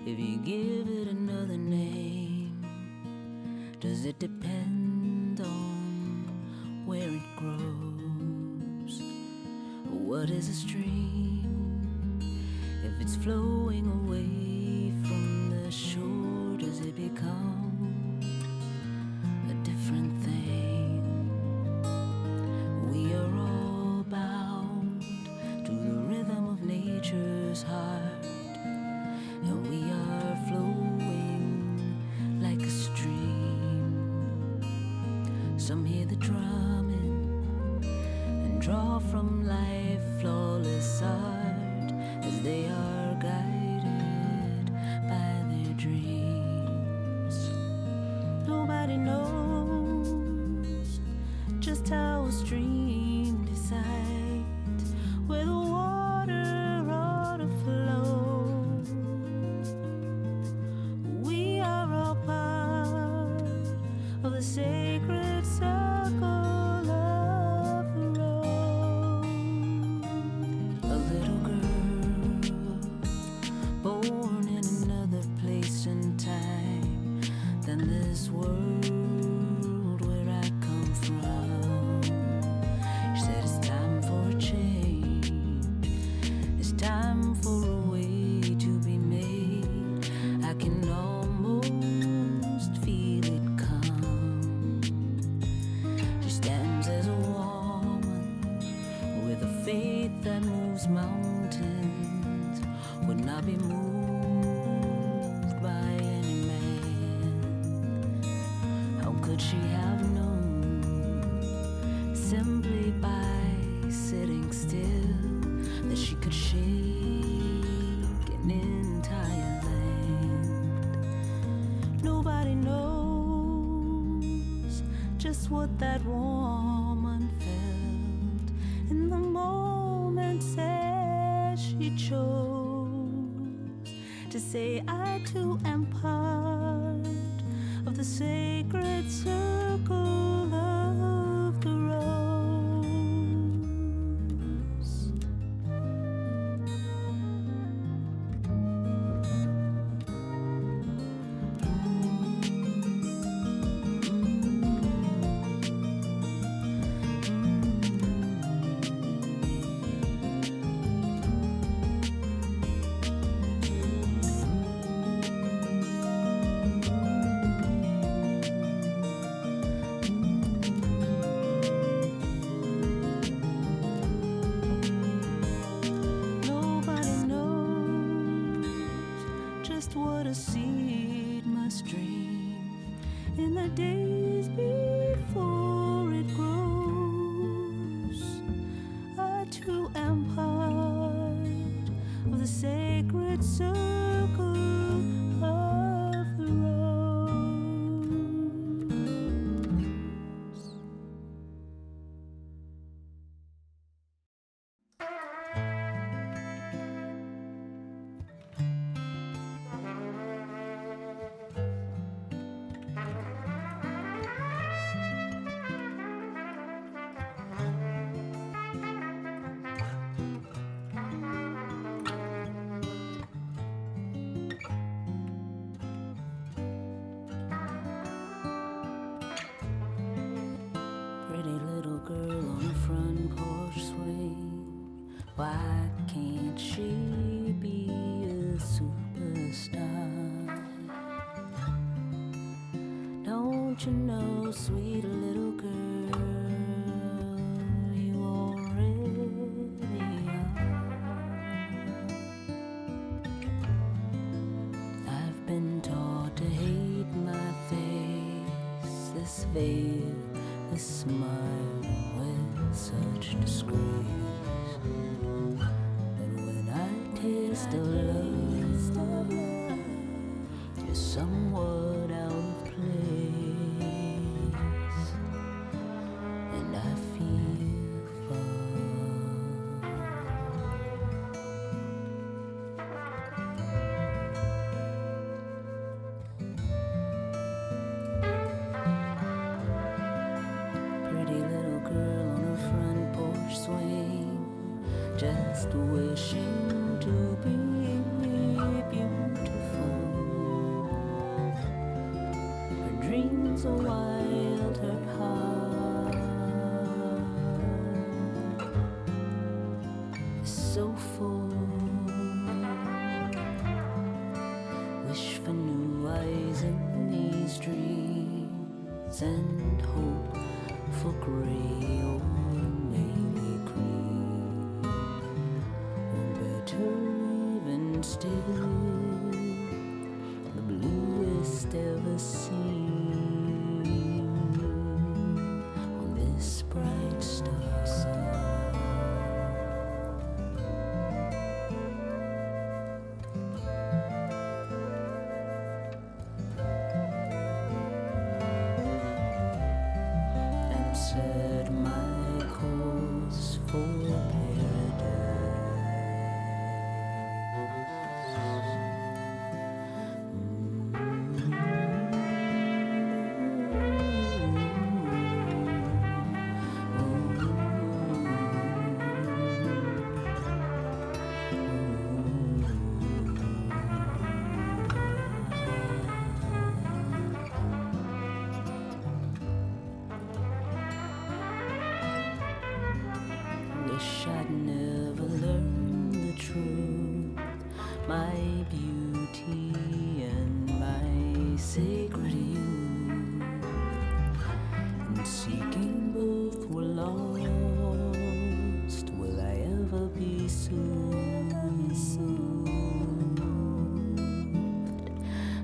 if you give it another name? Does it depend on where it grows? What is a stream? If it's flowing away from the shore, does it become a different thing? We are all bound to the rhythm of nature's heart, and we are flowing like a stream. Some hear the drumming and draw from life flawless art as they are guided by their dreams. Nobody knows just how a stream decides where the water ought to flow. We are all part of the sacred circle of the road. A little girl born in another place and time than this world where I come from. She said it's time for a change, it's time for a way to be made. I can almost feel it come. She stands as a woman with a faith that moves mountains, would not be moved by any man. How could she have known, simply by sitting still, that she could shake an entire land? Nobody knows just what that woman felt in the moments as she chose to say, I too am part of the sacred circle of the rose. Nobody knows just what a seed must dream in the days before it grows. I too am part of the sacred circle of the rose. Pretty little girl on the front porch swing. Why can't she be a superstar? Don't you know, sweet little girl, you already are. I've been taught to hate my face, this veil, this smile with such disgrace. But when I taste of love, you're somewhat out of place, and I feel fun. Pretty little girl on her front porch swing, just wishing to be beautiful. so wild, her heart is so full. Wish for new eyes in these dreams, and hope for gray or maybe cream, or better even still, the bluest ever seen on this bright star sun. Set my course for Wish I'd never learned the truth, my beauty and my sacred youth, and seeking both were lost. Will I ever be soothed?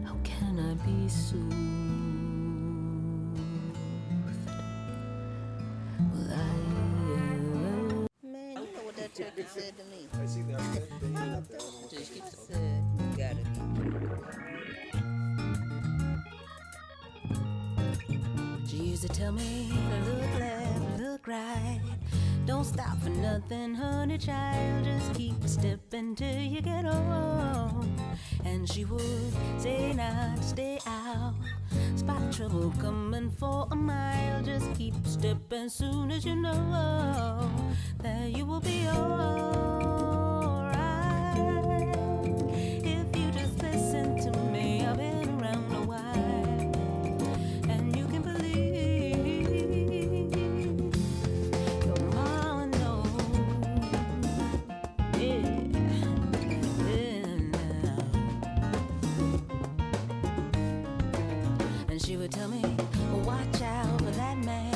How can I be soothed? Will I ever? Man, you know what that turkey said to me. I see that. Just get said, you gotta She used to tell me, look left, look right. Don't stop for nothing, honey child. Just keep stepping till you get old. And she would say not to stay out. Spot trouble coming for a mile. Just keep stepping soon as you know that you will be alright. If you just listen to me, I've been around a while, and you can believe your mama knows. Yeah. And she would tell me, watch out for that man.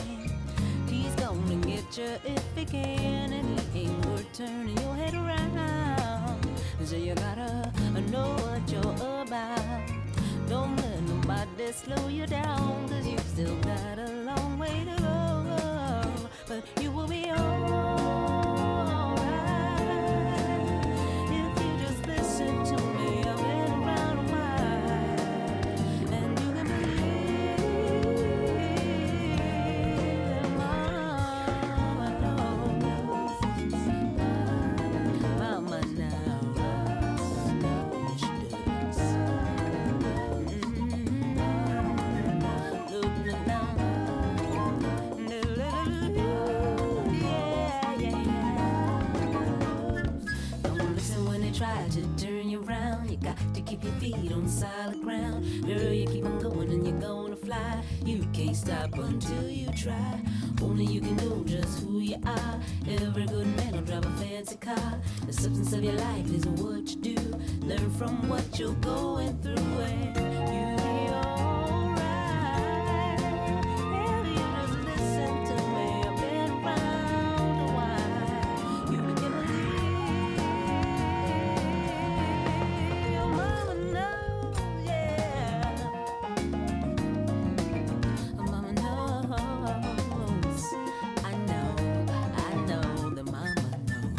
He's gonna get you if he can, and he ain't worth turning your head around. So you gotta know what you're about. Don't let nobody slow you down, 'cause you've still got a long way to go. But you will be alright if you just listen to me. I've been around a while, and you can believe that mama knows. Mama knows. She does. Look down. Don't listen when they try to turn you around. You got to keep your feet on solid ground. Girl, you keep on going and you're gonna fly. You can't stop until you try. Only you can know just who you are. Every good man will drive a fancy car. The substance of your life is what you do. Learn from what you're going through, and you'll be alright. If you just listen to me, I've been around a while. You can believe your mama knows, yeah. Mama knows. I know that mama knows.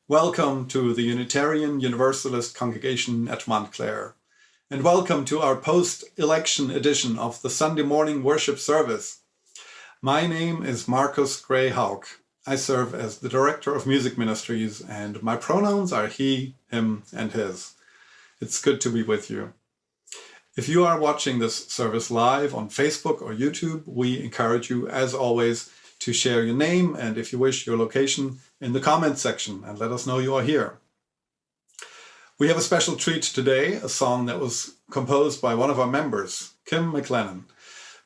Welcome to the Unitarian Universalist congregation at Montclair. and welcome to our post-election edition of the Sunday morning worship service. My name is Marcus Gray Haug. I serve as the Director of Music Ministries, and my pronouns are he, him, and his. It's good to be with you. If you are watching this service live on Facebook or YouTube, we encourage you, as always, to share your name and, if you wish, your location in the comments section and let us know you are here. We have a special treat today, a song that was composed by one of our members, Kim Mclennan.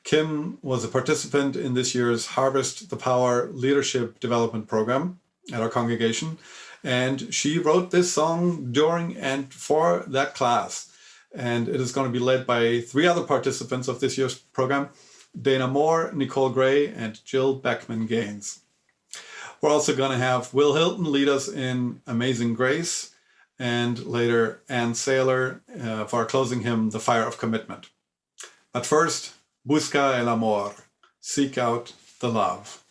Kim was a participant in this year's Harvest the Power Leadership Development Program at our congregation, and she wrote this song during and for that class. And it is going to be led by three other participants of this year's program, Dana Moore, Nicole Gray, and Jill Beckman-Gaines. We're also going to have Will Hilton lead us in Amazing Grace, and later Ann Saylor for our closing hymn, The Fire of Commitment. But first, Busca el amor, seek out the love.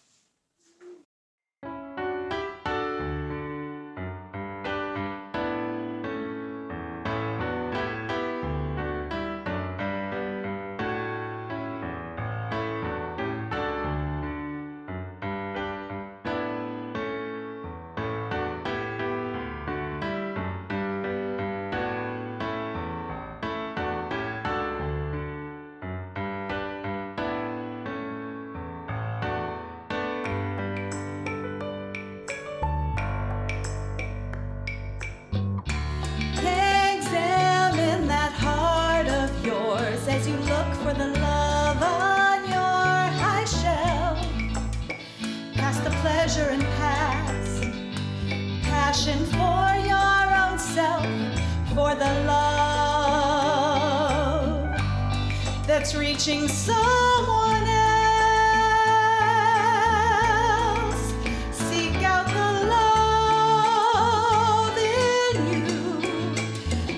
Examine that heart of yours as you look for the love on your high shelf. Past the pleasure and past passion for your own self, for the love that's reaching someone else. Seek out the love in you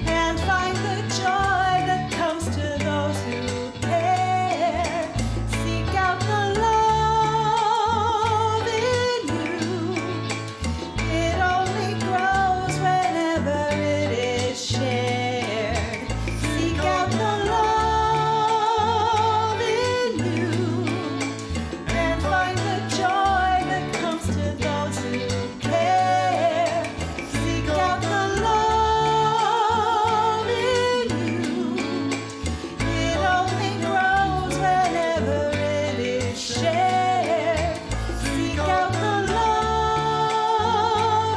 and find the joy that comes to those who care. Seek out the love in you. It only grows whenever it is shared. Seek out the love in you and find the joy that comes to those who care. Seek out the love in you. It only grows whenever it is shared. Seek out the love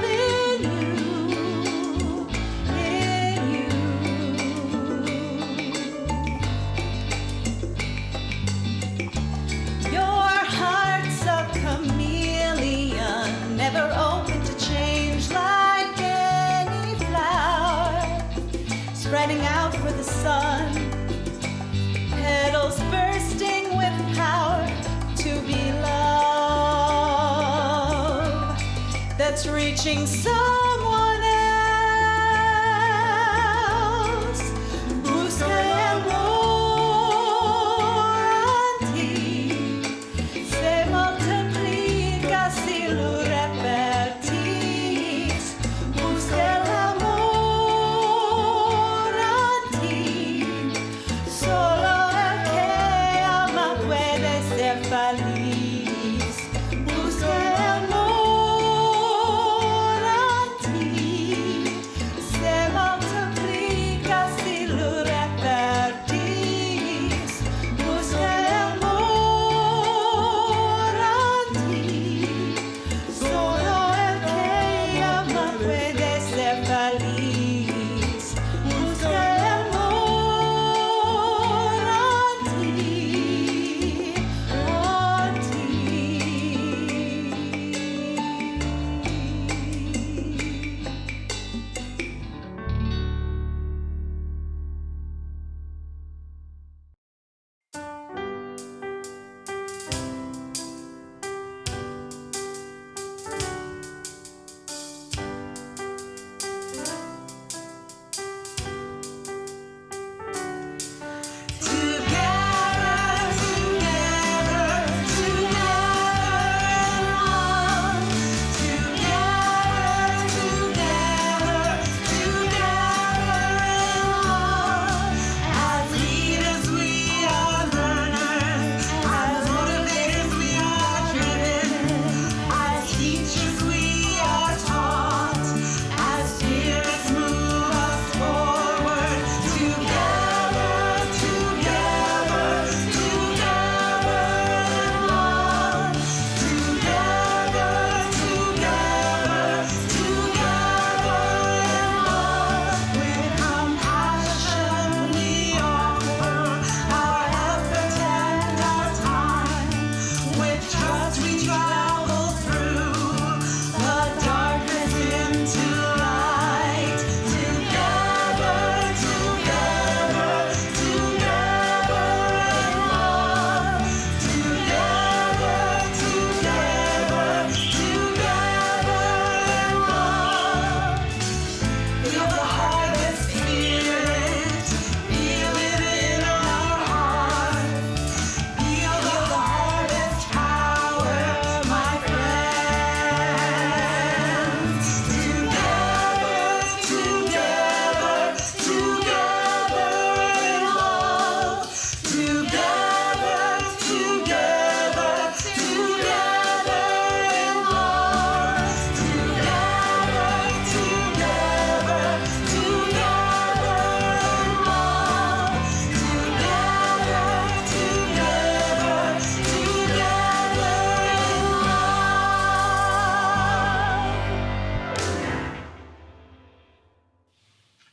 in you, Your heart's a chameleon, never open to change like any flower, spreading out for the sun, petals bursting with power to be love that's reaching someone else. Busca el amor en ti, se multiplica si lo repetis. Busca el amor en ti, solo el que ama puede ser feliz. Busca el amor en ti.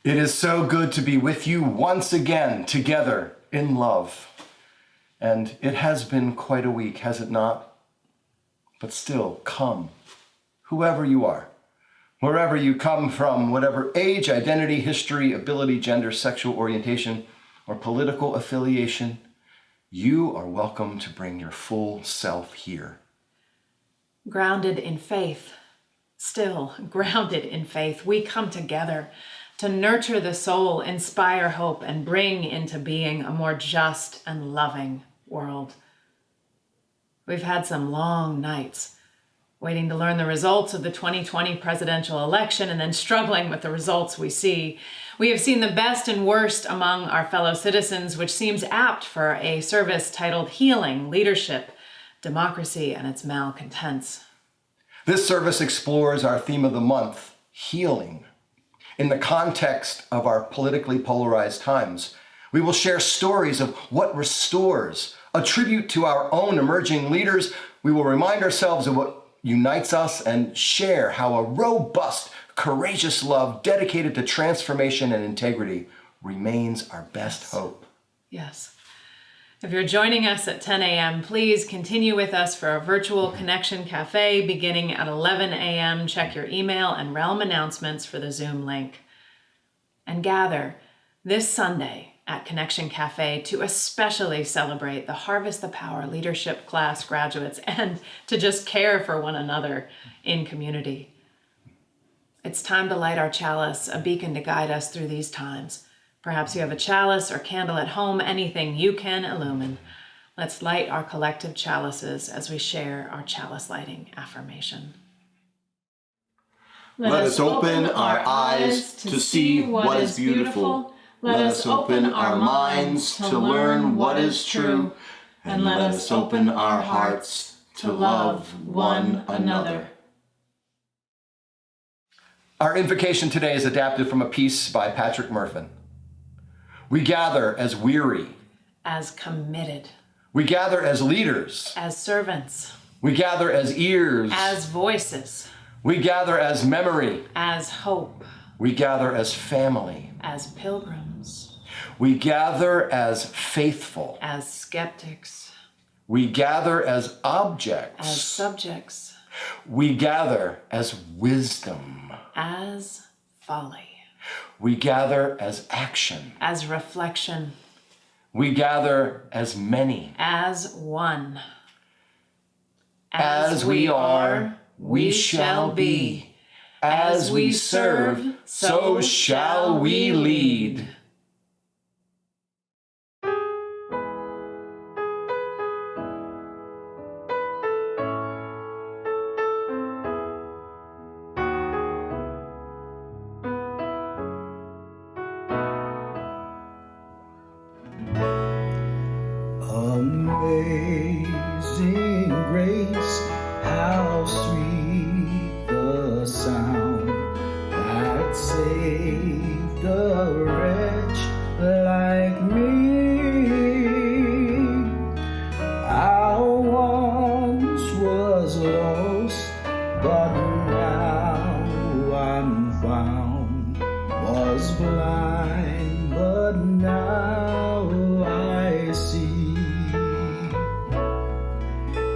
It is so good to be with you once again, together in love. And it has been quite a week, has it not? But still, come, whoever you are, wherever you come from, whatever age, identity, history, ability, gender, sexual orientation, or political affiliation, you are welcome to bring your full self here. Grounded in faith, still grounded in faith, we come together to nurture the soul, inspire hope, and bring into being a more just and loving world. We've had some long nights waiting to learn the results of the 2020 presidential election and then struggling with the results we see. We have seen the best and worst among our fellow citizens, which seems apt for a service titled Healing, Leadership, Democracy, and its Malcontents. This service explores our theme of the month, healing. In the context of our politically polarized times, we will share stories of what restores, a tribute to our own emerging leaders. We will remind ourselves of what unites us and share how a robust, courageous love dedicated to transformation and integrity remains our best hope. Yes. If you're joining us at 10 a.m., please continue with us for our virtual Connection Cafe beginning at 11 a.m. Check your email and Realm announcements for the Zoom link. And gather this Sunday at Connection Cafe to especially celebrate the Harvest the Power leadership class graduates and to just care for one another in community. It's time to light our chalice, a beacon to guide us through these times. Perhaps you have a chalice or candle at home, anything you can illumine. Let's light our collective chalices as we share our chalice lighting affirmation. Let us open our eyes to see what is beautiful. Let us open our minds to learn what is true. And let us open our hearts to love one another. Our invocation today is adapted from a piece by Patrick Murphin. We gather as weary, As committed, we gather as leaders, as servants, we gather as ears, as voices, we gather as memory, as hope, we gather as family, as pilgrims, we gather as faithful, as skeptics, we gather as objects, as subjects, we gather as wisdom, as folly, we gather as action, as reflection, we gather as many. as one. As we are, we shall be. As we serve, so shall we lead. Amazing grace, how sweet the sound that saved a wretch like me. I once was lost, but now I'm found. Was blind, but now I see.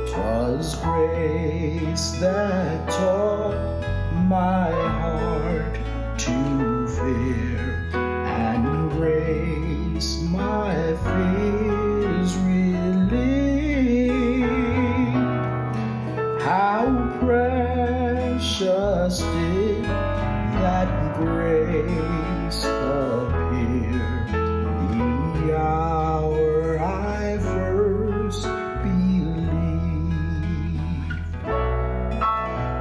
'Twas grace that taught my heart to fear, and grace my fears relieved. How precious did that grace appear the hour I first believed.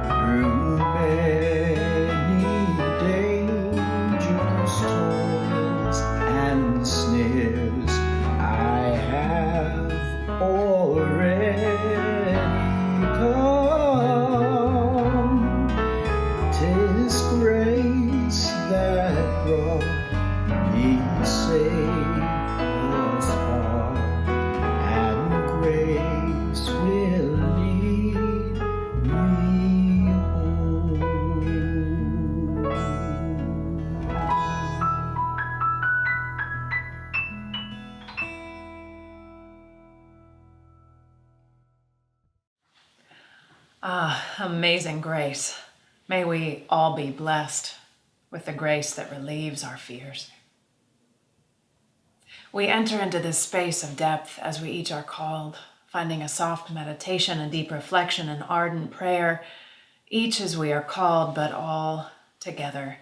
Through many dangers, toils, and snares, I have already come. 'Tis grace that brought Amazing grace. May we all be blessed with the grace that relieves our fears. We enter into this space of depth as we each are called, finding a soft meditation and deep reflection and ardent prayer, each as we are called, but all together.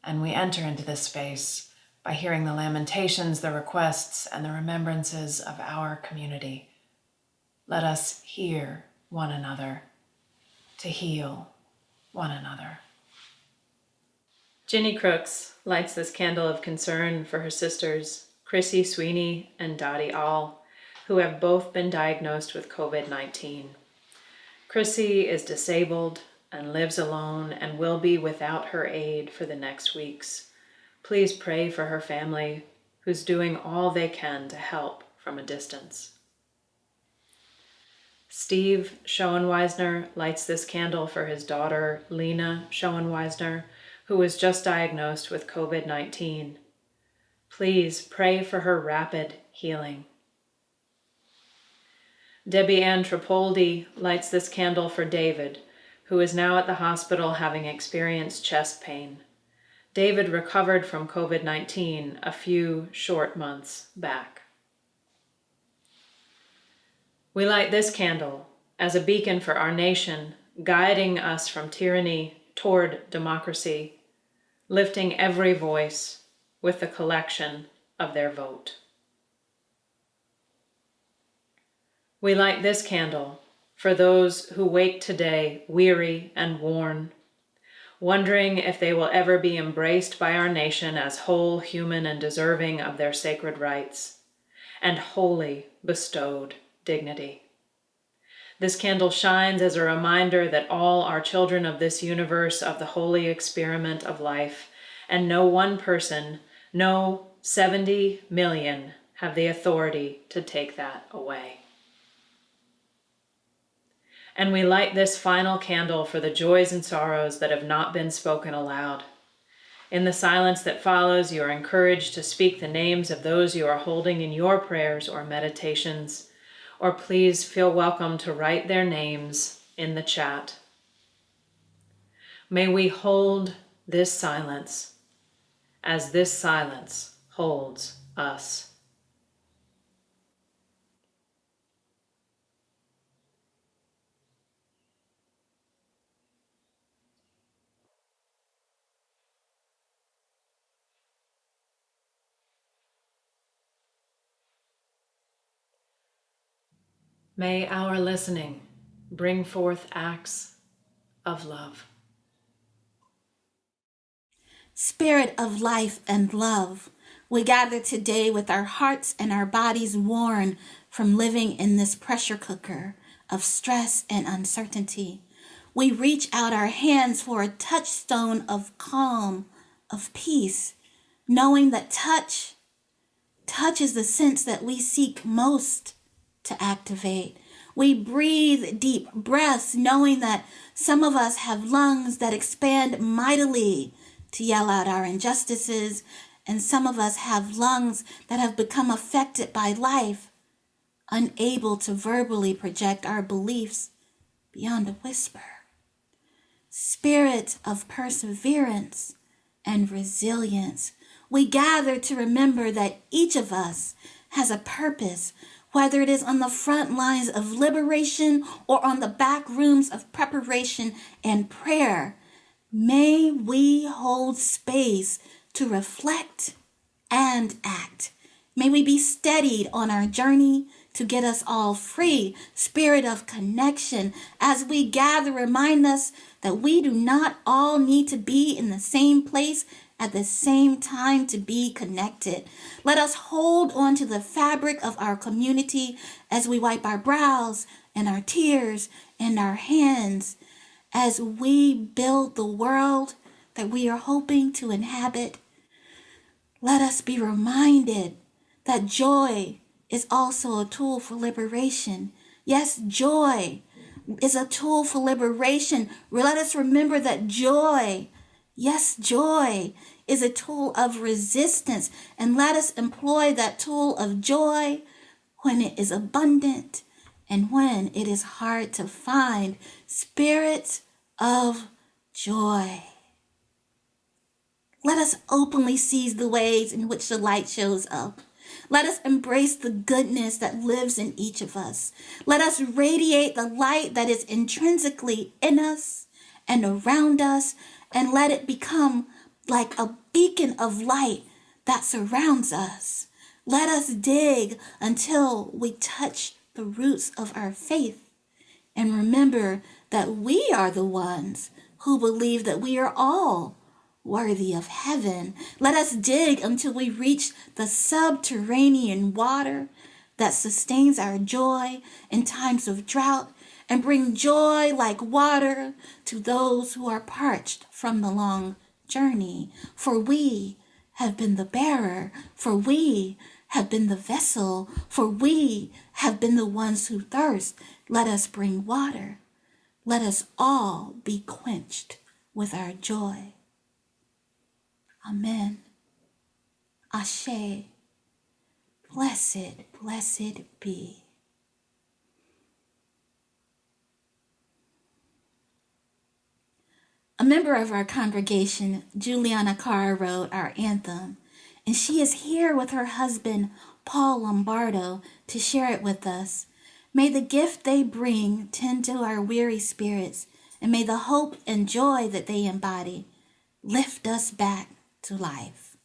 And we enter into this space by hearing the lamentations, the requests, and the remembrances of our community. Let us hear one another to heal one another. Ginny Crooks lights this candle of concern for her sisters, Chrissy Sweeney and Dottie All, who have both been diagnosed with COVID-19. Chrissy is disabled and lives alone and will be without her aid for the next weeks. Please pray for her family, who's doing all they can to help from a distance. Steve Schoenweisner lights this candle for his daughter, Lena Schoenweisner, who was just diagnosed with COVID-19. Please pray for her rapid healing. Debbie Ann Tripoldi lights this candle for David, who is now at the hospital having experienced chest pain. David recovered from COVID-19 a few short months back. We light this candle as a beacon for our nation, guiding us from tyranny toward democracy, lifting every voice with the collection of their vote. We light this candle for those who wake today weary and worn, wondering if they will ever be embraced by our nation as whole, human, and deserving of their sacred rights, and wholly bestowed dignity. This candle shines as a reminder that all are children of this universe of the holy experiment of life, and no one person, no 70 million have the authority to take that away. And we light this final candle for the joys and sorrows that have not been spoken aloud. In the silence that follows, you are encouraged to speak the names of those you are holding in your prayers or meditations, or please feel welcome to write their names in the chat. May we hold this silence as this silence holds us. May our listening bring forth acts of love. Spirit of life and love, we gather today with our hearts and our bodies worn from living in this pressure cooker of stress and uncertainty. We reach out our hands for a touchstone of calm, of peace, knowing that touch is the sense that we seek most to activate. We breathe deep breaths, knowing that some of us have lungs that expand mightily to yell out our injustices, and some of us have lungs that have become affected by life, unable to verbally project our beliefs beyond a whisper. Spirit of perseverance and resilience, we gather to remember that each of us has a purpose, whether it is on the front lines of liberation or on the back rooms of preparation and prayer. May we hold space to reflect and act. May we be steadied on our journey to get us all free. Spirit of connection, as we gather, remind us that we do not all need to be in the same place at the same time to be connected. Let us hold on to the fabric of our community as we wipe our brows and our tears and our hands as we build the world that we are hoping to inhabit. Let us be reminded that joy is also a tool for liberation. Yes, joy is a tool for liberation. Let us remember that joy, yes, joy is a tool of resistance, and let us employ that tool of joy when it is abundant and when it is hard to find, spirits of joy. Let us openly seize the ways in which the light shows up. Let us embrace the goodness that lives in each of us. Let us radiate the light that is intrinsically in us and around us, and let it become like a beacon of light that surrounds us. Let us dig until we touch the roots of our faith and remember that we are the ones who believe that we are all worthy of heaven. Let us dig until we reach the subterranean water that sustains our joy in times of drought and bring joy like water to those who are parched from the long journey. For we have been the bearer, for we have been the vessel, for we have been the ones who thirst. Let us bring water. Let us all be quenched with our joy. Amen. Ashe. Blessed, blessed be. A member of our congregation, Juliana Carr, wrote our anthem, and she is here with her husband, Paul Lombardo, to share it with us. May the gift they bring tend to our weary spirits, and may the hope and joy that they embody lift us back to life.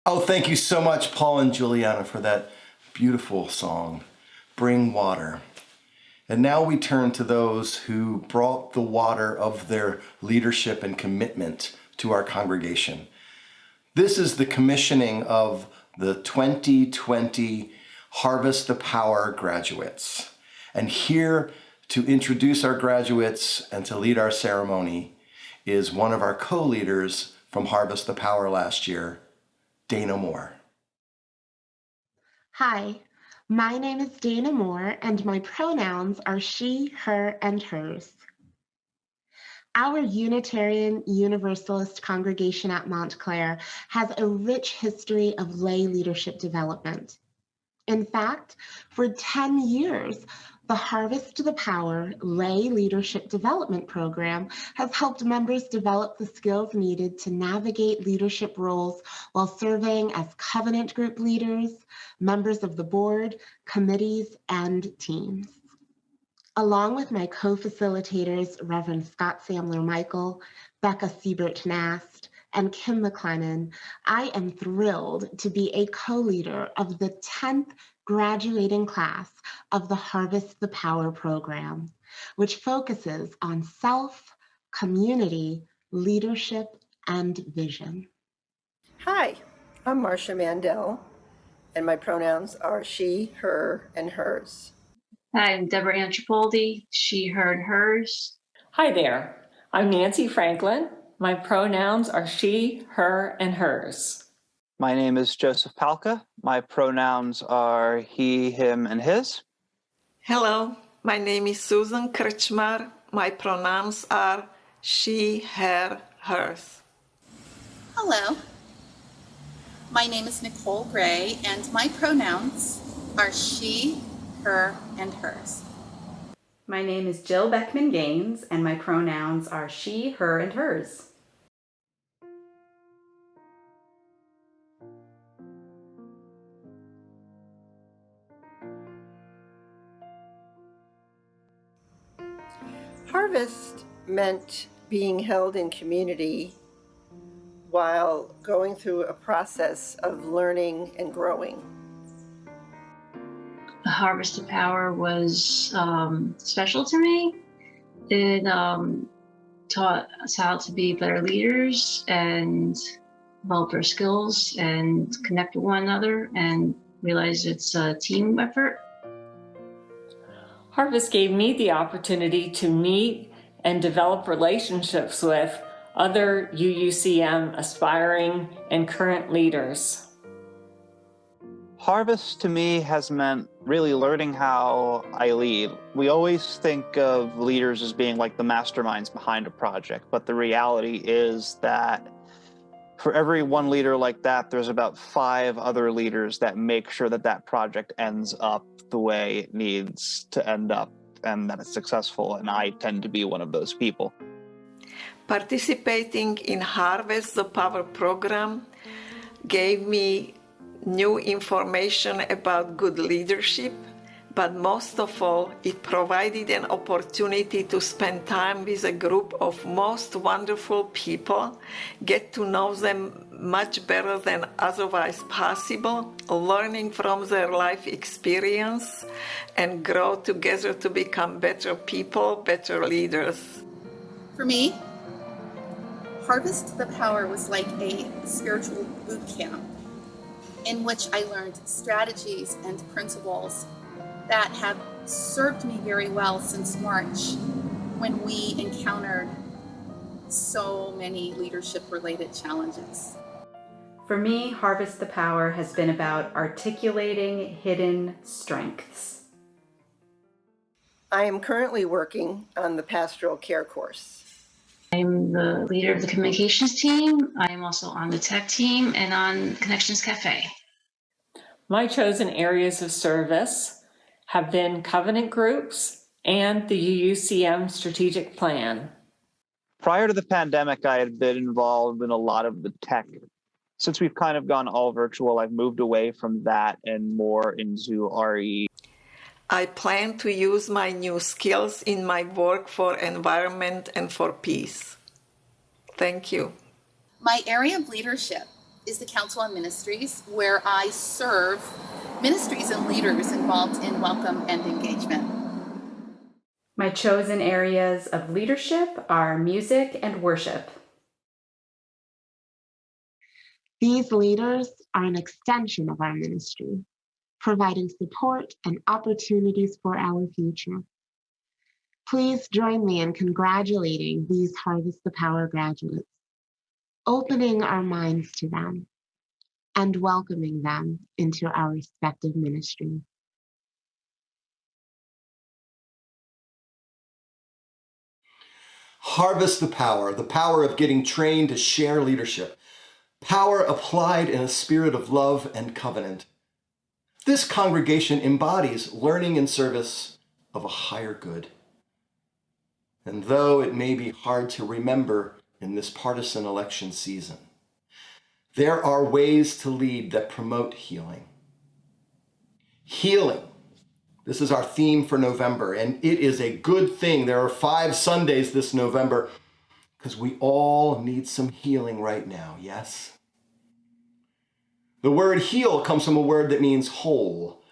Oh, thank you so much, Paul and Juliana, for that beautiful song, Bring Water. And now we turn to those who brought the water of their leadership and commitment to our congregation. This is the commissioning of the 2020 Harvest the Power graduates. And here to introduce our graduates and to lead our ceremony is one of our co-leaders from Harvest the Power last year, Dana Moore. Hi, my name is Dana Moore, and my pronouns are she, her, and hers. Our Unitarian Universalist congregation at Montclair has a rich history of lay leadership development. In fact, for 10 years, the Harvest the Power Lay Leadership Development Program has helped members develop the skills needed to navigate leadership roles while serving as covenant group leaders, members of the board, committees, and teams. Along with my co-facilitators, Reverend Scott Samler-Michael, Becca Siebert-Nast, and Kim Mclennan, I am thrilled to be a co-leader of the 10th graduating class of the Harvest the Power program, which focuses on self, community, leadership, and vision. Hi, I'm Marcia Mandel, and my pronouns are she, her, and hers. Hi, I'm Deborah Anthropoldi, she, her, and hers. Hi there, I'm Nancy Franklin. My pronouns are she, her, and hers. My name is Joseph Palka. My pronouns are he, him, and his. Hello, my name is Susan Krčmar. My pronouns are she, her, hers. Hello, my name is Nicole Gray, and my pronouns are she, her, and hers. My name is Jill Beckman Gaines, and my pronouns are she, her, and hers. Harvest meant being held in community while going through a process of learning and growing. The Harvest of Power was special to me. It taught us how to be better leaders and develop our skills and connect with one another and realize it's a team effort. Harvest gave me the opportunity to meet and develop relationships with other UUCM aspiring and current leaders. Harvest to me has meant really learning how I lead. We always think of leaders as being like the masterminds behind a project, but the reality is that for every one leader like that, there's about 5 other leaders that make sure that that project ends up the way it needs to end up and that it's successful, and I tend to be one of those people. Participating in Harvest the Power program gave me new information about good leadership, but most of all, it provided an opportunity to spend time with a group of most wonderful people, get to know them much better than otherwise possible, learning from their life experience, and grow together to become better people, better leaders. For me, Harvest the Power was like a spiritual boot camp in which I learned strategies and principles that have served me very well since March, when we encountered so many leadership-related challenges. For me, Harvest the Power has been about articulating hidden strengths. I am currently working on the pastoral care course. I'm the leader of the communications team. I'm also on the tech team and on Connections Cafe. My chosen areas of service have been covenant groups and the UUCM strategic plan. Prior to the pandemic, I had been involved in a lot of the tech. Since we've kind of gone all virtual, I've moved away from that and more into RE. I plan to use my new skills in my work for environment and for peace. Thank you. My area of leadership is the Council on Ministries, where I serve ministries and leaders involved in welcome and engagement. My chosen areas of leadership are music and worship. These leaders are an extension of our ministry, providing support and opportunities for our future. Please join me in congratulating these Harvest the Power graduates, opening our minds to them, and welcoming them into our respective ministries. Harvest the power of getting trained to share leadership, power applied in a spirit of love and covenant. This congregation embodies learning in service of a higher good. And though it may be hard to remember in this partisan election season, there are ways to lead that promote healing. Healing. This is our theme for November, and it is a good thing. There are 5 Sundays this November because we all need some healing right now, yes? The word heal comes from a word that means whole.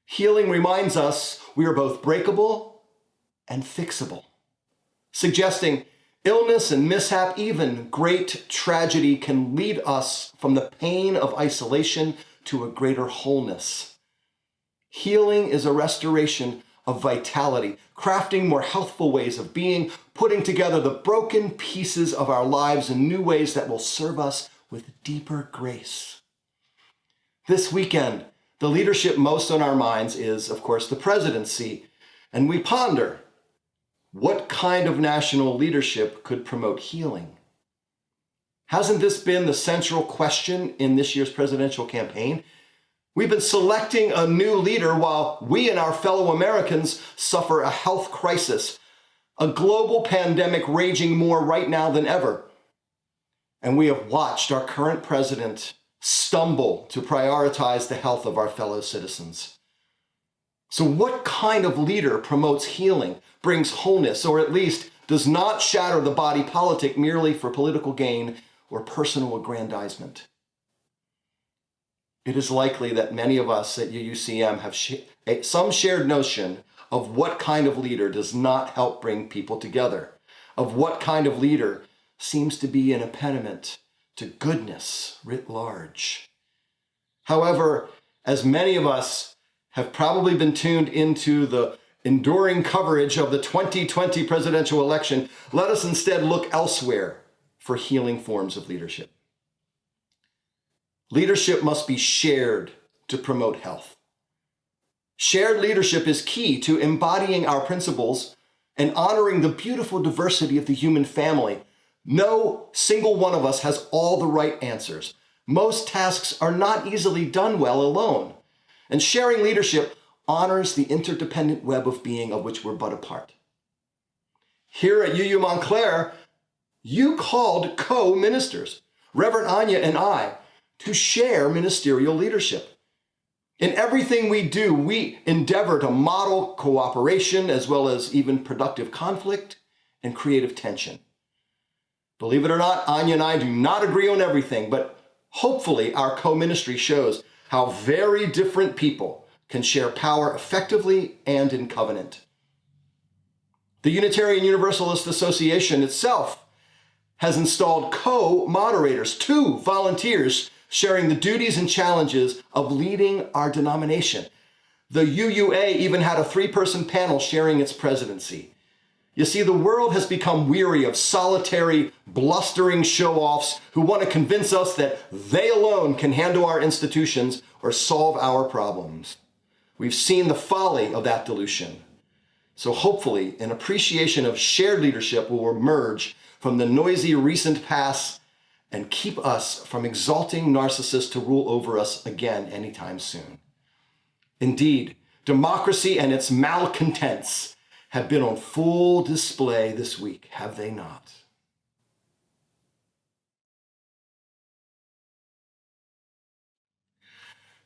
Healing reminds us we are both breakable and fixable, suggesting illness and mishap, even great tragedy, can lead us from the pain of isolation to a greater wholeness. Healing is a restoration of vitality, crafting more healthful ways of being, putting together the broken pieces of our lives in new ways that will serve us with deeper grace. This weekend, the leadership most on our minds is, of course, the presidency, and we ponder, what kind of national leadership could promote healing? Hasn't this been the central question in this year's presidential campaign? We've been selecting a new leader while we and our fellow Americans suffer a health crisis, a global pandemic raging more right now than ever. And we have watched our current president stumble to prioritize the health of our fellow citizens. So what kind of leader promotes healing, brings wholeness, or at least does not shatter the body politic merely for political gain or personal aggrandizement? It is likely that many of us at UUCM have some shared notion of what kind of leader does not help bring people together, of what kind of leader seems to be an impediment to goodness writ large. However, as many of us have probably been tuned into the enduring coverage of the 2020 presidential election, let us instead look elsewhere for healing forms of leadership. Leadership must be shared to promote health. Shared leadership is key to embodying our principles and honoring the beautiful diversity of the human family. No single one of us has all the right answers. Most tasks are not easily done well alone. And sharing leadership honors the interdependent web of being of which we're but a part. Here at UU Montclair, you called co-ministers, Reverend Anya and I, to share ministerial leadership. In everything we do, we endeavor to model cooperation as well as even productive conflict and creative tension. Believe it or not, Anya and I do not agree on everything, but hopefully our co-ministry shows how very different people can share power effectively and in covenant. The Unitarian Universalist Association itself has installed co-moderators, 2 volunteers sharing the duties and challenges of leading our denomination. The UUA even had a 3-person panel sharing its presidency. You see, the world has become weary of solitary, blustering show-offs who want to convince us that they alone can handle our institutions or solve our problems. We've seen the folly of that delusion. So hopefully, an appreciation of shared leadership will emerge from the noisy recent past and keep us from exalting narcissists to rule over us again anytime soon. Indeed, democracy and its malcontents have been on full display this week, have they not?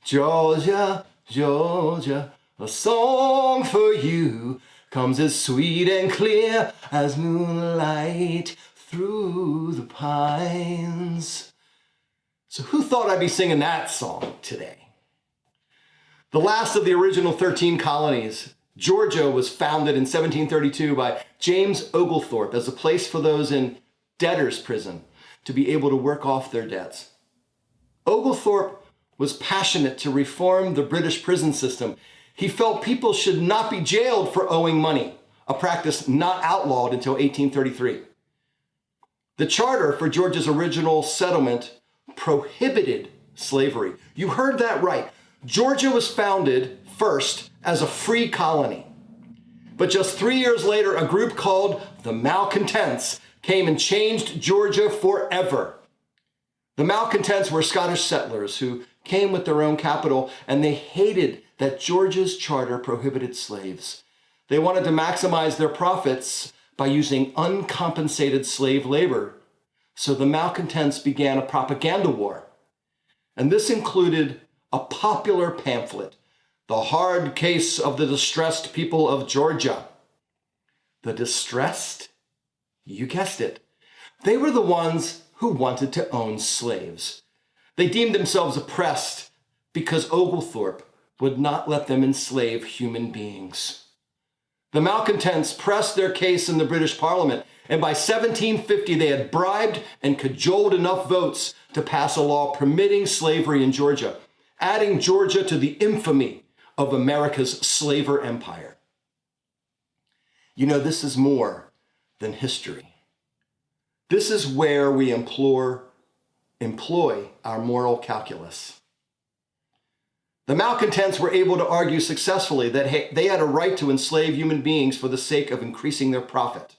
Georgia, Georgia, a song for you comes as sweet and clear as moonlight through the pines. So who thought I'd be singing that song today? The last of the original 13 colonies, Georgia was founded in 1732 by James Oglethorpe as a place for those in debtor's prison to be able to work off their debts. Oglethorpe was passionate to reform the British prison system. He felt people should not be jailed for owing money, a practice not outlawed until 1833. The charter for Georgia's original settlement prohibited slavery. You heard that right. Georgia was founded first as a free colony. But just 3 years later, a group called the Malcontents came and changed Georgia forever. The Malcontents were Scottish settlers who came with their own capital, and they hated that Georgia's charter prohibited slaves. They wanted to maximize their profits by using uncompensated slave labor. So the Malcontents began a propaganda war. And this included a popular pamphlet, The Hard Case of the Distressed People of Georgia. The distressed? You guessed it. They were the ones who wanted to own slaves. They deemed themselves oppressed because Oglethorpe would not let them enslave human beings. The Malcontents pressed their case in the British Parliament, and by 1750 they had bribed and cajoled enough votes to pass a law permitting slavery in Georgia, adding Georgia to the infamy of America's slaver empire. You know, this is more than history. This is where we employ our moral calculus. The Malcontents were able to argue successfully that they had a right to enslave human beings for the sake of increasing their profit.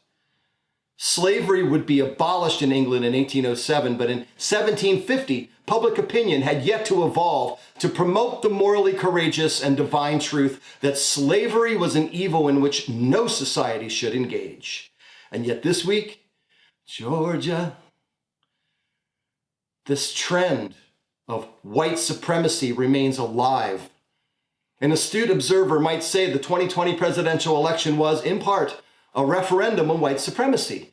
Slavery would be abolished in England in 1807, but in 1750, public opinion had yet to evolve to promote the morally courageous and divine truth that slavery was an evil in which no society should engage. And yet this week, Georgia, this trend of white supremacy remains alive. An astute observer might say the 2020 presidential election was, in part, a referendum on white supremacy.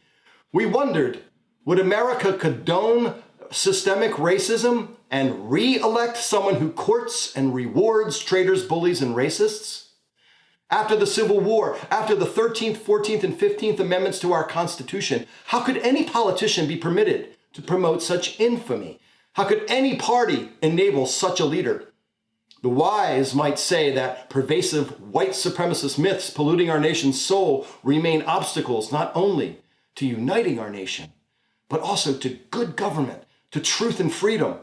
We wondered, would America condone systemic racism and re-elect someone who courts and rewards traitors, bullies, and racists? After the Civil War, after the 13th, 14th, and 15th Amendments to our Constitution, how could any politician be permitted to promote such infamy? How could any party enable such a leader? The wise might say that pervasive white supremacist myths polluting our nation's soul remain obstacles not only to uniting our nation, but also to good government, to truth and freedom,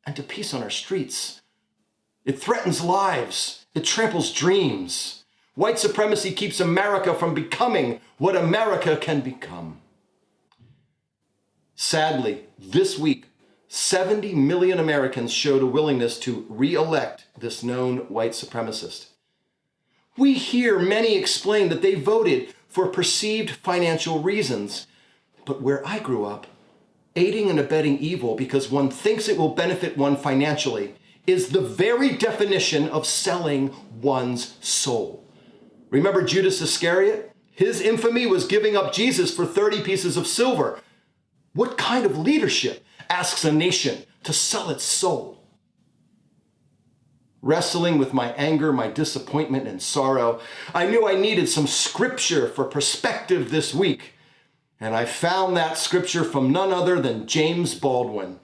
and to peace on our streets. It threatens lives. It tramples dreams. White supremacy keeps America from becoming what America can become. Sadly, this week, 70 million Americans showed a willingness to re-elect this known white supremacist. We hear many explain that they voted for perceived financial reasons. But where I grew up, aiding and abetting evil because one thinks it will benefit one financially is the very definition of selling one's soul. Remember Judas Iscariot? His infamy was giving up Jesus for 30 pieces of silver. What kind of leadership asks a nation to sell its soul? Wrestling with my anger, my disappointment, and sorrow, I knew I needed some scripture for perspective this week. And I found that scripture from none other than James Baldwin,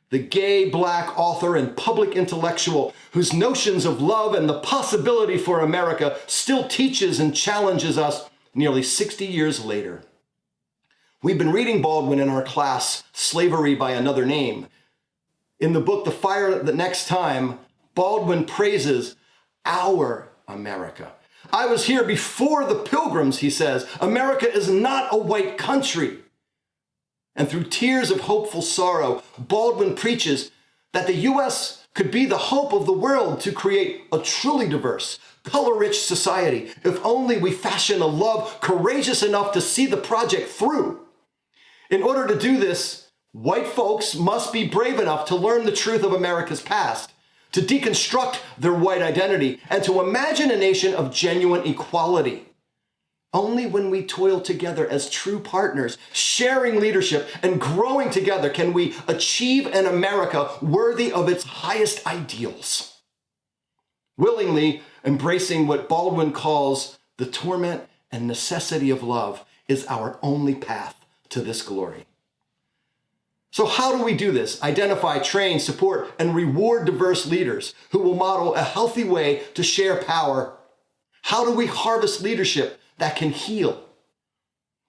the gay black author and public intellectual whose notions of love and the possibility for America still teaches and challenges us nearly 60 years later. We've been reading Baldwin in our class, Slavery by Another Name. In the book, The Fire the Next Time, Baldwin praises our America. I was here before the Pilgrims, he says. America is not a white country. And through tears of hopeful sorrow, Baldwin preaches that the U.S. could be the hope of the world to create a truly diverse, color-rich society if only we fashion a love courageous enough to see the project through. In order to do this, white folks must be brave enough to learn the truth of America's past, to deconstruct their white identity, and to imagine a nation of genuine equality. Only when we toil together as true partners, sharing leadership and growing together, can we achieve an America worthy of its highest ideals. Willingly embracing what Baldwin calls the torment and necessity of love is our only path to this glory. So how do we do this? Identify, train, support, and reward diverse leaders who will model a healthy way to share power. How do we harvest leadership that can heal?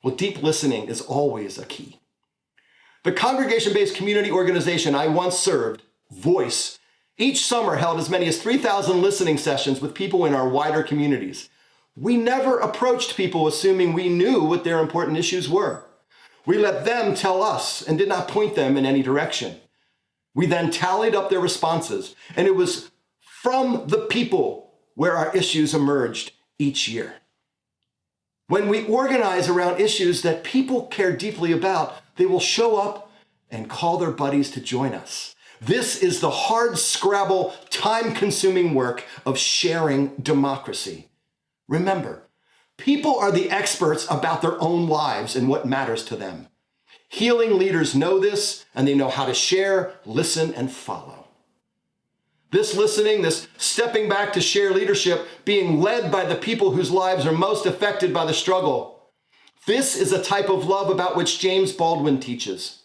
Well, deep listening is always a key. The congregation-based community organization I once served, Voice, each summer held as many as 3,000 listening sessions with people in our wider communities. We never approached people assuming we knew what their important issues were. We let them tell us and did not point them in any direction. We then tallied up their responses, and it was from the people where our issues emerged each year. When we organize around issues that people care deeply about, they will show up and call their buddies to join us. This is the hard-scrabble, time-consuming work of sharing democracy. Remember, people are the experts about their own lives and what matters to them. Healing leaders know this, and they know how to share, listen, and follow. This listening, this stepping back to share leadership, being led by the people whose lives are most affected by the struggle. This is a type of love about which James Baldwin teaches.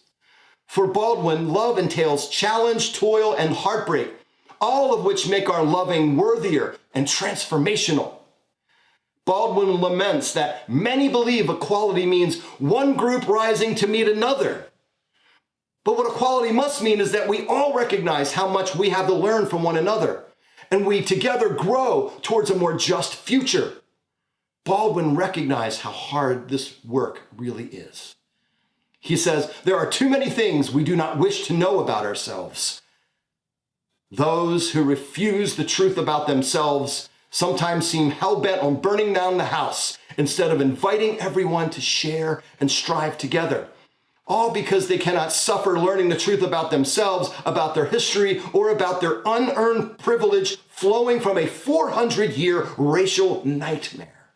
For Baldwin, love entails challenge, toil, and heartbreak, all of which make our loving worthier and transformational. Baldwin laments that many believe equality means one group rising to meet another. But what equality must mean is that we all recognize how much we have to learn from one another, and we together grow towards a more just future. Baldwin recognized how hard this work really is. He says, there are too many things we do not wish to know about ourselves. Those who refuse the truth about themselves sometimes seem hell-bent on burning down the house instead of inviting everyone to share and strive together. All because they cannot suffer learning the truth about themselves, about their history, or about their unearned privilege flowing from a 400-year racial nightmare.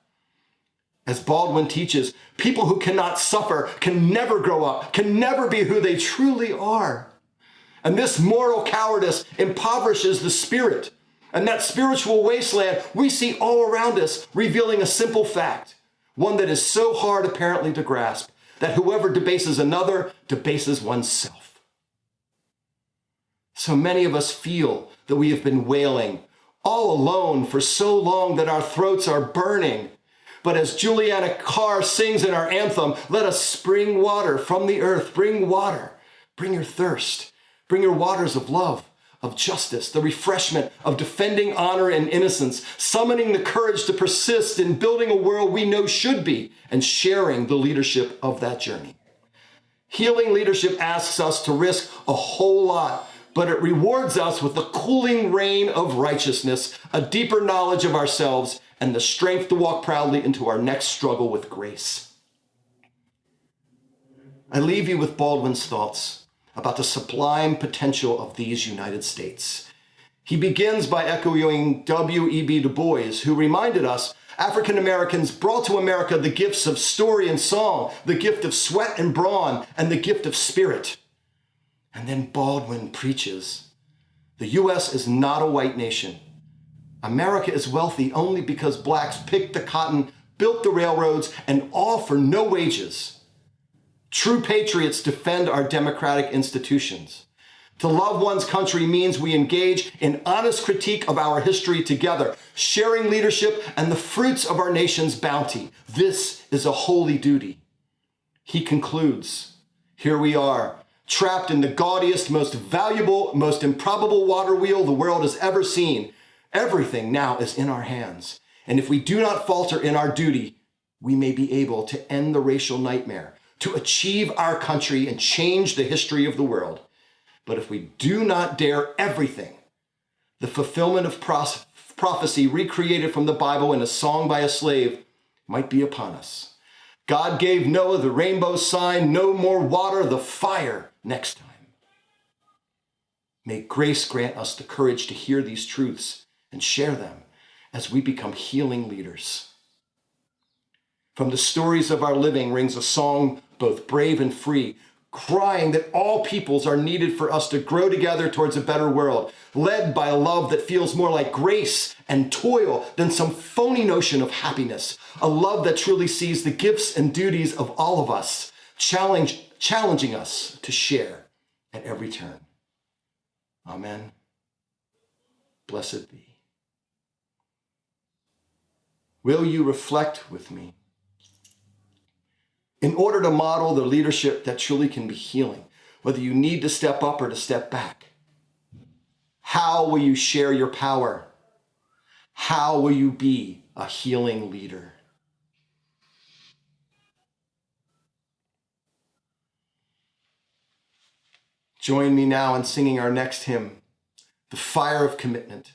As Baldwin teaches, people who cannot suffer can never grow up, can never be who they truly are. And this moral cowardice impoverishes the spirit. And that spiritual wasteland we see all around us, revealing a simple fact, one that is so hard apparently to grasp, that whoever debases another debases oneself. So many of us feel that we have been wailing, all alone for so long that our throats are burning. But as Juliana Carr sings in our anthem, let us spring water from the earth. Bring water. Bring your thirst. Bring your waters of love, of justice, the refreshment of defending honor and innocence, summoning the courage to persist in building a world we know should be, and sharing the leadership of that journey. Healing leadership asks us to risk a whole lot, but it rewards us with the cooling rain of righteousness, a deeper knowledge of ourselves, and the strength to walk proudly into our next struggle with grace. I leave you with Baldwin's thoughts about the sublime potential of these United States. He begins by echoing W.E.B. Du Bois, who reminded us African Americans brought to America the gifts of story and song, the gift of sweat and brawn, and the gift of spirit. And then Baldwin preaches, the U.S. is not a white nation. America is wealthy only because blacks picked the cotton, built the railroads, and all for no wages. True patriots defend our democratic institutions. To love one's country means we engage in honest critique of our history together, sharing leadership and the fruits of our nation's bounty. This is a holy duty. He concludes, here we are, trapped in the gaudiest, most valuable, most improbable water wheel the world has ever seen. Everything now is in our hands. And if we do not falter in our duty, we may be able to end the racial nightmare, to achieve our country and change the history of the world. But if we do not dare everything, the fulfillment of prophecy recreated from the Bible in a song by a slave might be upon us. God gave Noah the rainbow sign, no more water, the fire next time. May grace grant us the courage to hear these truths and share them as we become healing leaders. From the stories of our living rings a song both brave and free, crying that all peoples are needed for us to grow together towards a better world, led by a love that feels more like grace and toil than some phony notion of happiness, a love that truly sees the gifts and duties of all of us, challenging us to share at every turn. Amen. Blessed be. Will you reflect with me? In order to model the leadership that truly can be healing, whether you need to step up or to step back, how will you share your power? How will you be a healing leader? Join me now in singing our next hymn, The Fire of Commitment,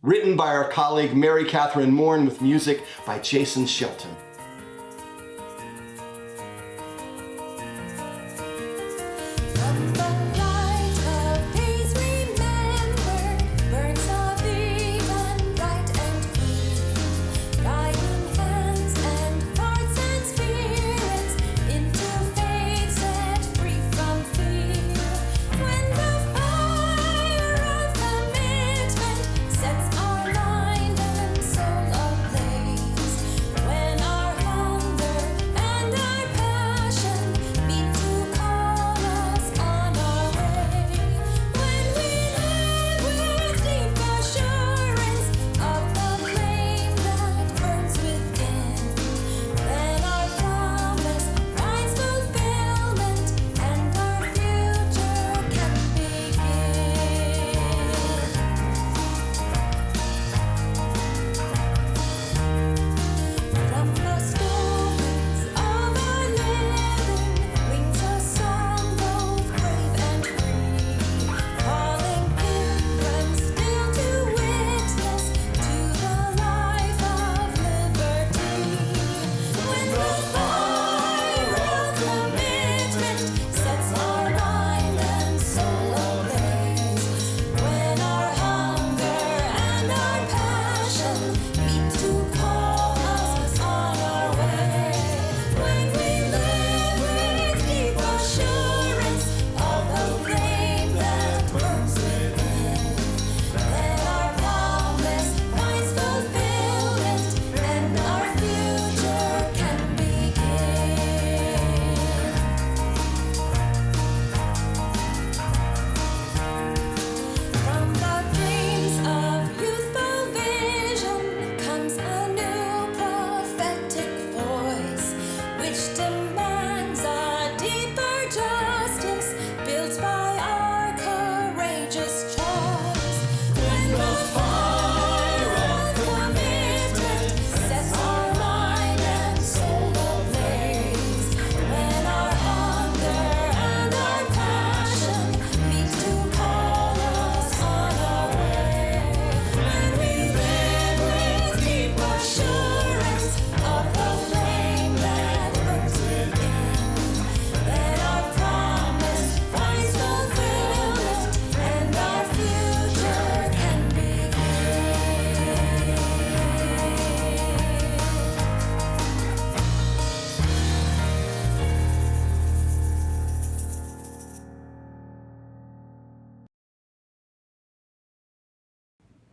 written by our colleague Mary Catherine Mourn with music by Jason Shelton.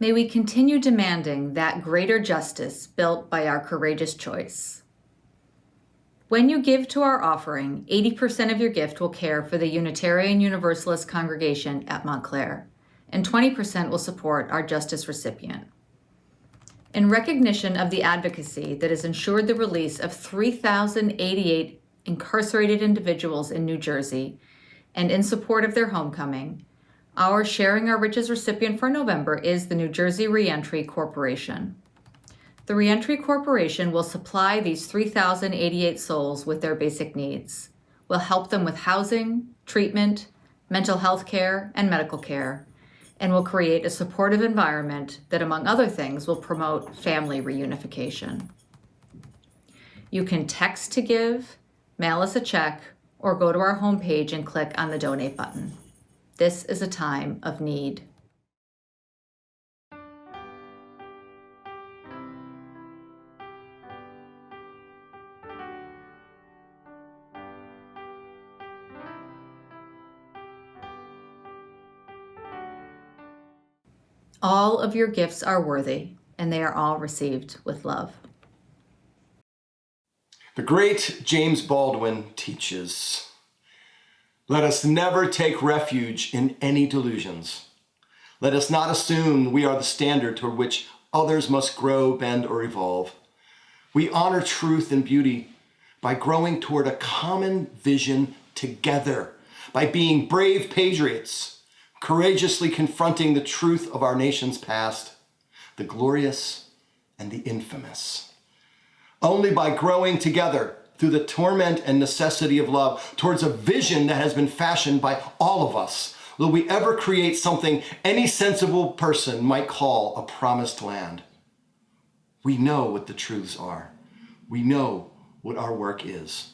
May we continue demanding that greater justice built by our courageous choice. When you give to our offering, 80% of your gift will care for the Unitarian Universalist congregation at Montclair, and 20% will support our justice recipient. In recognition of the advocacy that has ensured the release of 3,088 incarcerated individuals in New Jersey, and in support of their homecoming, our Sharing Our Riches recipient for November is the New Jersey Reentry Corporation. The Reentry Corporation will supply these 3,088 souls with their basic needs. We'll help them with housing, treatment, mental health care, and medical care, and will create a supportive environment that, among other things, will promote family reunification. You can text to give, mail us a check, or go to our homepage and click on the donate button. This is a time of need. All of your gifts are worthy, and they are all received with love. The great James Baldwin teaches, let us never take refuge in any delusions. Let us not assume we are the standard toward which others must grow, bend, or evolve. We honor truth and beauty by growing toward a common vision together, by being brave patriots, courageously confronting the truth of our nation's past, the glorious and the infamous. Only by growing together through the torment and necessity of love towards a vision that has been fashioned by all of us will we ever create something any sensible person might call a promised land. We know what the truths are. We know what our work is.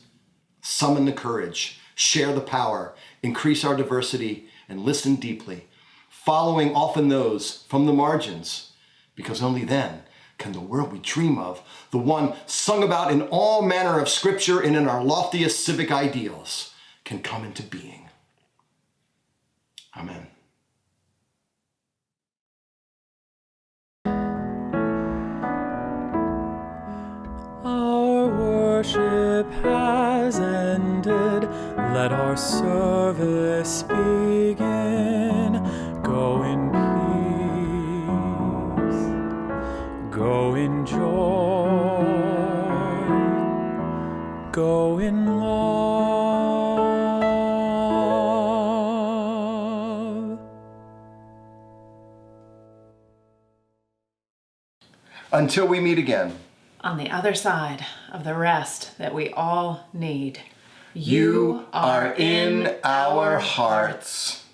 Summon the courage, share the power, increase our diversity, and listen deeply, following often those from the margins, because only then can the world we dream of, the one sung about in all manner of scripture and in our loftiest civic ideals, can come into being. Amen. Our worship has ended. Let our service begin. Go in peace. Go in joy. Go in love. Until we meet again. On the other side of the rest that we all need. You are in our hearts.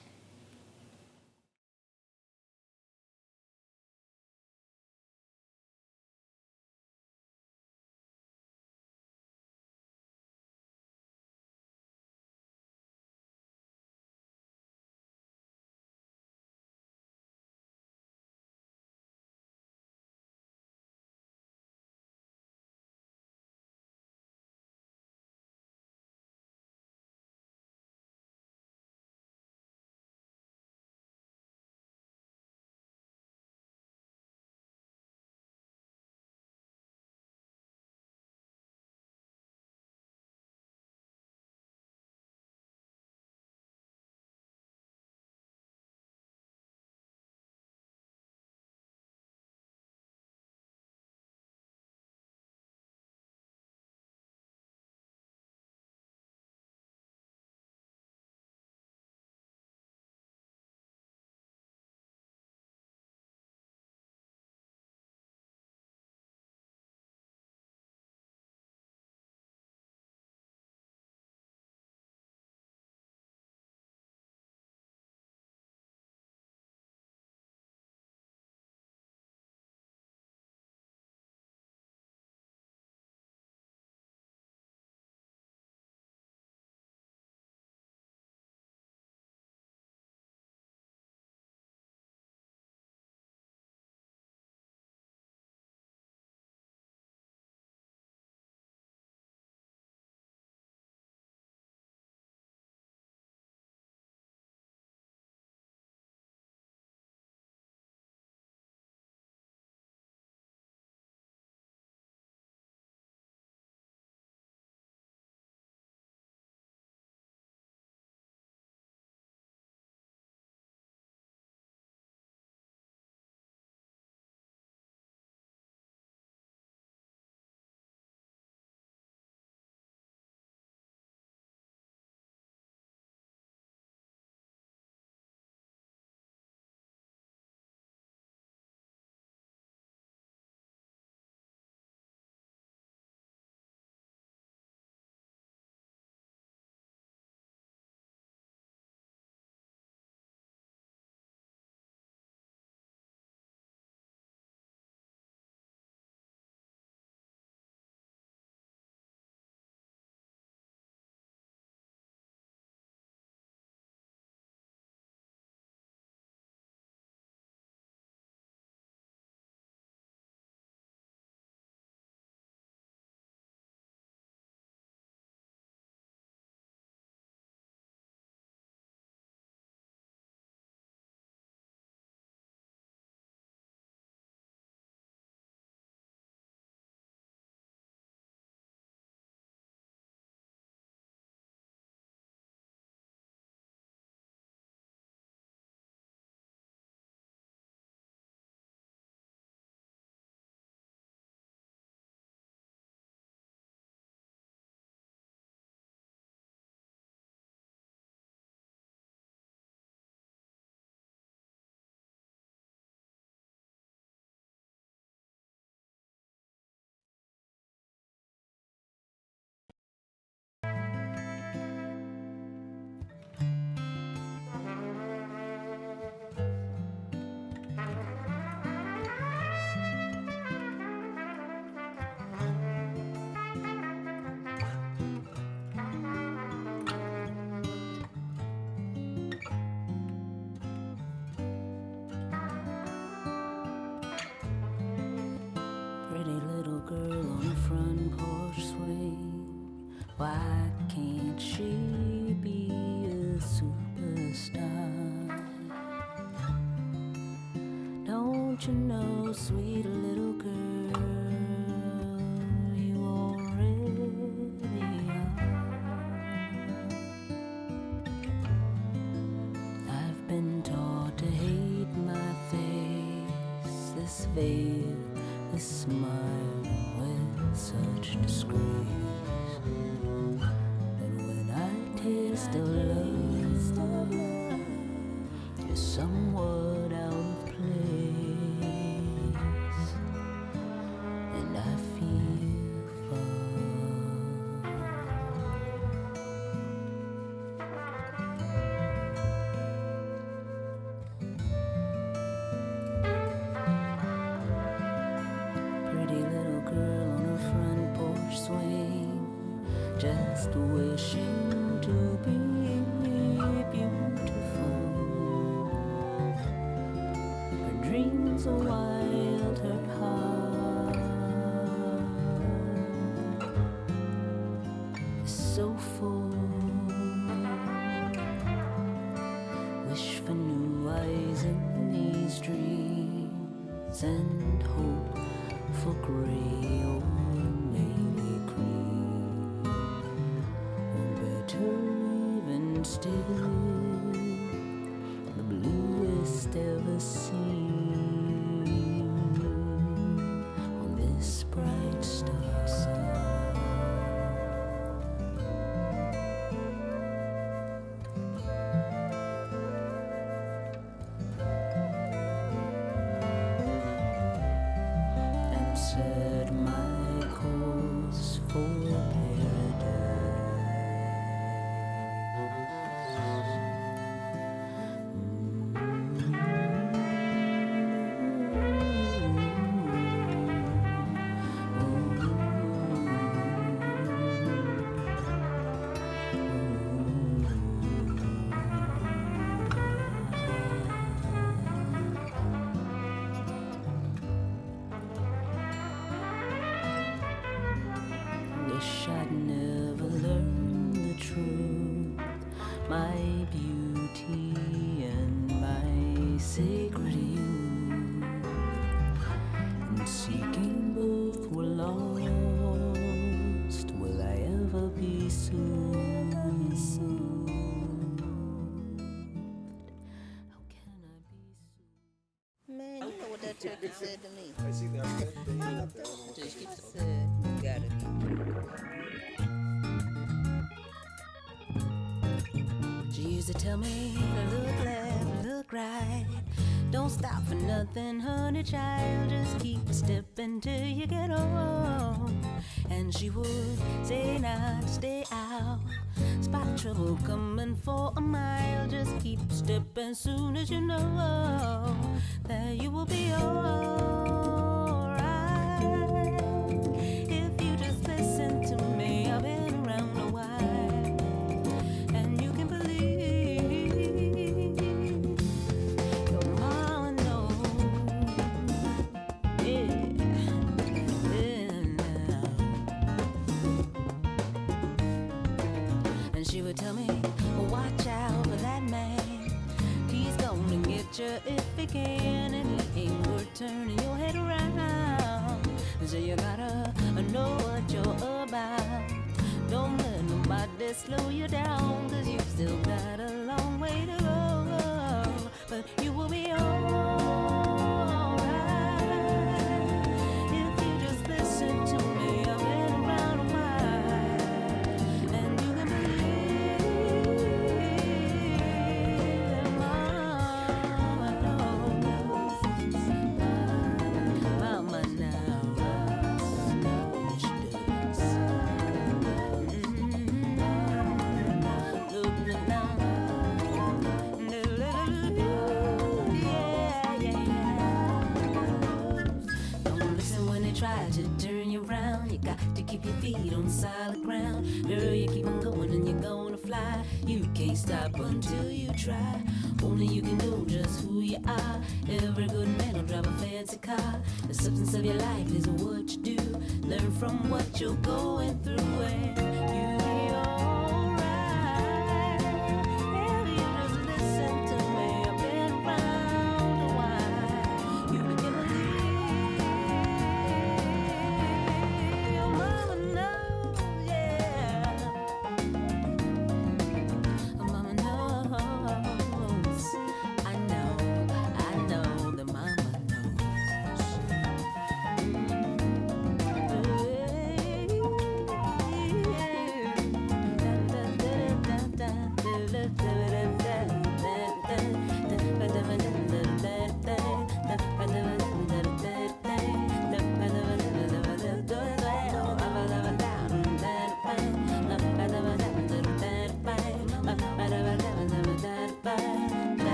Why can't she be a superstar? Don't you know, sweet little girl, you already are. I've been taught to hate my face, this veil, this smile with such disgrace. But when I taste of love, you're somewhat out of place, and I feel fun. Pretty little girl on a front porch swing, just wishing to be beautiful. Her dreams are wild, her heart is so full. Wish for new eyes in these dreams, and hope for gray or maybe cream, or better even still, the bluest ever seen on this bright star sun. And set my course for wish I'd never learned the truth, my beauty and my sacred youth, and seeking both were lost. Will I ever be soothed? Man, you know what that turkey said to me. I see that. She said, you gotta She used to tell me to look left, look right. Don't stop for nothing, honey child. Just keep stepping till you get home. And she would say not to stay out. Spot trouble coming for a mile. Just keep stepping soon as you know that you will be alright. If you just listen to me, I've been around a while, and you can believe your mama knows. Yeah. And she would tell me, watch out for that man. He's gonna get you if he can, and he ain't worth turning your head around. So you gotta know what you're about. Don't let nobody slow you down, 'cause you've still got a long way to go. But you will be alright if you just listen to me. I've been around a while, and you can believe that mama knows. Mama now, yes she does. Look now. can't stop until you try. Only you can know just who you are. Every good man will drive a fancy car. The substance of your life is what you do. Learn from what you're going through, and you